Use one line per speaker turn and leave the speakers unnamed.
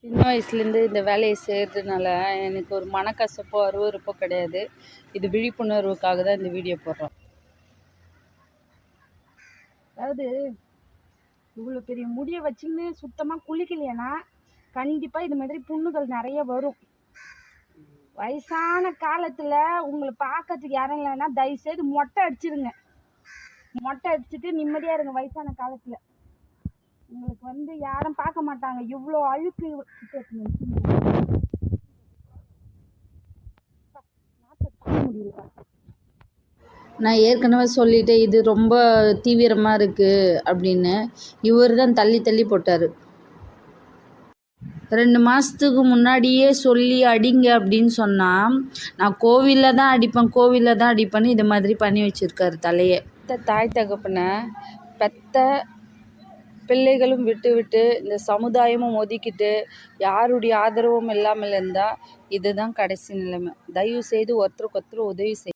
சின்ன வயசுலேருந்து இந்த வேலையை செய்கிறதுனால எனக்கு ஒரு மனக்கசப்போ அருவருப்போ கிடையாது. இது விழிப்புணர்வுக்காக தான் இந்த வீடியோ போடுறோம்.
அதாவது இவ்வளோ பெரிய முடியை வச்சுன்னு சுத்தமாக குளிக்கலையானா கண்டிப்பாக இது மாதிரி புண்ணுகள் நிறைய வரும். வயசான காலத்தில் உங்களை பார்க்கறதுக்கு யாரும் இல்லைன்னா தயவுசெய்து மொட்டை அடிச்சிருங்க. மொட்டை அடிச்சுட்டு நிம்மதியாக இருங்க. வயசான காலத்தில் உங்களுக்கு யாரும் பார்க்க மாட்டாங்க. இவ்வளோ அழுக்கு முடியல.
நான் ஏற்கனவே சொல்லிட்டேன், இது ரொம்ப தீவிரமாக இருக்குது அப்படின்னு. இவர் தான் தள்ளி தள்ளி போட்டார். 2 மாதத்துக்கு முன்னாடியே சொல்லி அடிங்க அப்படின்னு சொன்னால், நான் கோவிலில் தான் அடிப்பேன்னு இது மாதிரி பண்ணி வச்சுருக்காரு தலையை. தாய் தகப்பனை பெத்த பிள்ளைகளும் விட்டு இந்த சமுதாயமும் ஒதுக்கிட்டு யாருடைய ஆதரவும் இல்லாமல் இருந்தால் இதுதான் கடைசி நிலைமை. தயவு செய்து ஒருத்தருக்கு ஒருத்தர் உதவி செய்ய